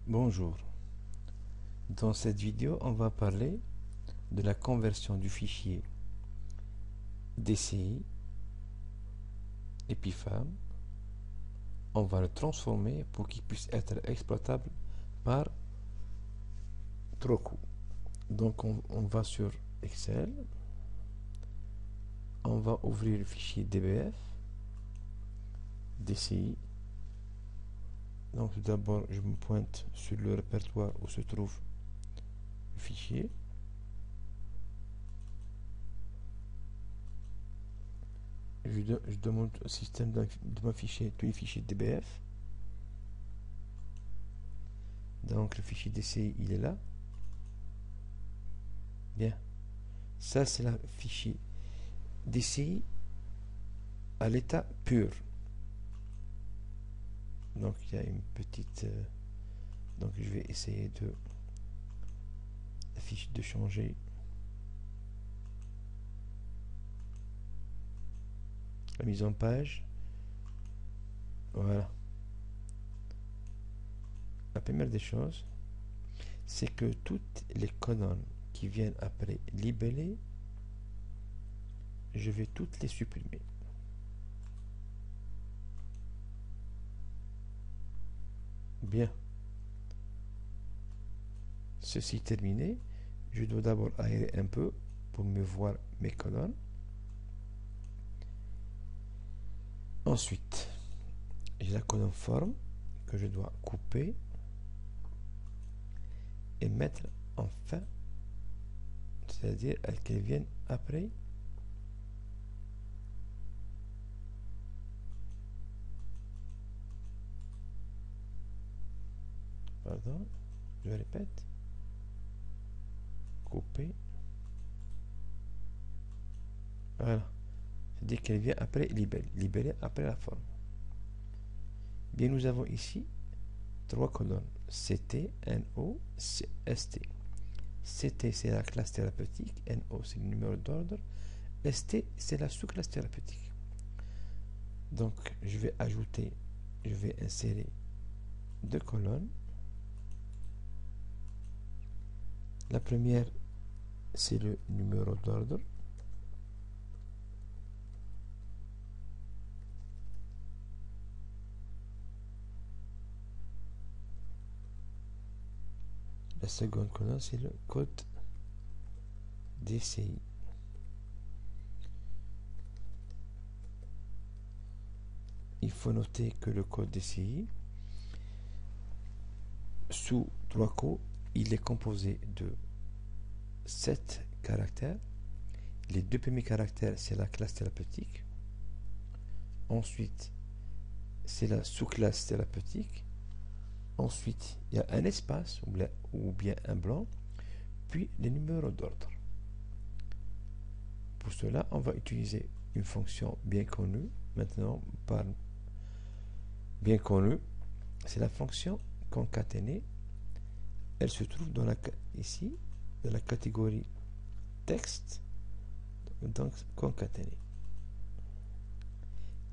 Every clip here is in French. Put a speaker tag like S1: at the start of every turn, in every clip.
S1: Bonjour, dans cette vidéo on va parler de la conversion du fichier DCI Epifam. On va le transformer pour qu'il puisse être exploitable par Troku. Donc on va sur Excel, on va ouvrir le fichier DBF DCI. Donc tout d'abord je me pointe sur le répertoire où se trouve le fichier. Je demande au système de m'afficher tous les fichiers DBF. Donc le fichier DCI il est là. Bien, ça c'est le fichier DCI à l'état pur. Donc il y a une petite donc je vais essayer de changer la mise en page. Voilà. La première des choses, c'est que toutes les colonnes qui viennent après libellé, je vais toutes les supprimer. Bien. Ceci terminé, je dois d'abord aérer un peu pour me voir mes colonnes. Ensuite, j'ai la colonne forme que je dois couper et mettre en fin, c'est-à-dire qu'elles viennent après pardon, je répète, couper, voilà, c'est-à-dire qu'elle vient après libellé après la forme. Bien, nous avons ici trois colonnes, CT, NO, ST. CT c'est la classe thérapeutique, NO c'est le numéro d'ordre, ST c'est la sous-classe thérapeutique. Donc je vais insérer deux colonnes. La première c'est le numéro d'ordre. La seconde colonne c'est le code DCI. Il faut noter que le code DCI sous Troku, il est composé de 7 caractères. Les deux premiers caractères, c'est la classe thérapeutique. Ensuite, c'est la sous-classe thérapeutique. Ensuite, il y a un espace ou bien un blanc, puis les numéros d'ordre. Pour cela, on va utiliser une fonction bien connue, maintenant bien connue, c'est la fonction concaténée. Elle se trouve ici, dans la catégorie texte, donc concaténer.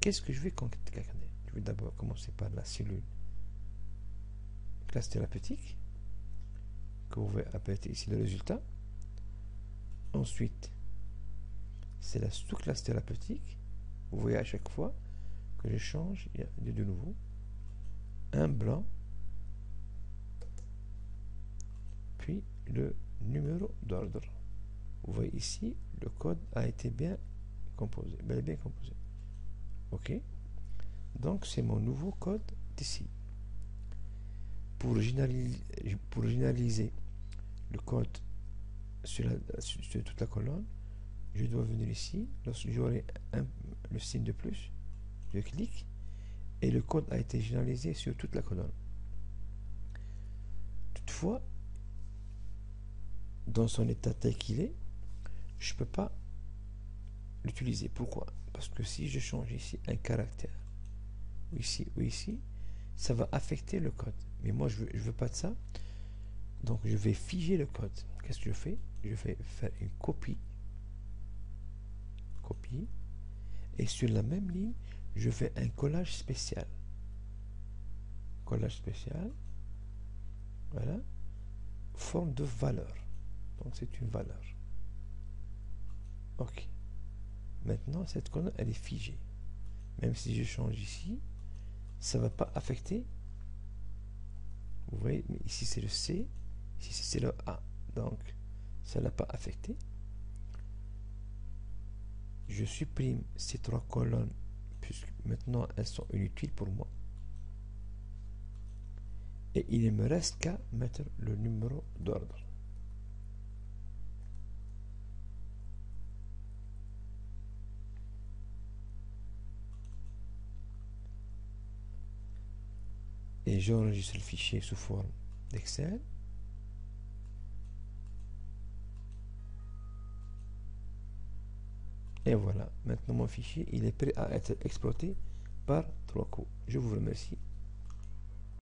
S1: Qu'est-ce que je vais concaténer? Je vais d'abord commencer par la cellule classe thérapeutique, que vous pouvez appeler ici le résultat. Ensuite, c'est la sous-classe thérapeutique. Vous voyez à chaque fois que je change, il y a de nouveau un blanc, puis le numéro d'ordre. Vous voyez ici, le code a été bien composé, bel et bien composé. Ok, donc c'est mon nouveau code d'ici. Pour généraliser le code sur toute la colonne, je dois venir ici. Lorsque j'aurai le signe de plus, je clique et le code a été généralisé sur toute la colonne. Toutefois, dans son état tel qu'il est, je ne peux pas l'utiliser. Pourquoi? Parce que si je change ici un caractère, ou ici, ça va affecter le code. Mais moi, je veux pas de ça. Donc, je vais figer le code. Qu'est-ce que je fais? Je vais faire une copie. Et sur la même ligne, je fais un collage spécial. Voilà, forme de valeur. Donc c'est une valeur. Ok. Maintenant, cette colonne, elle est figée. Même si je change ici, ça ne va pas affecter. Vous voyez, mais ici c'est le C, ici c'est le A. Donc, ça ne l'a pas affecté. Je supprime ces trois colonnes, puisque maintenant elles sont inutiles pour moi. Et il ne me reste qu'à mettre le numéro d'ordre. Et j'enregistre le fichier sous forme d'Excel. Et voilà, maintenant mon fichier il est prêt à être exploité par 3 coups. Je vous remercie.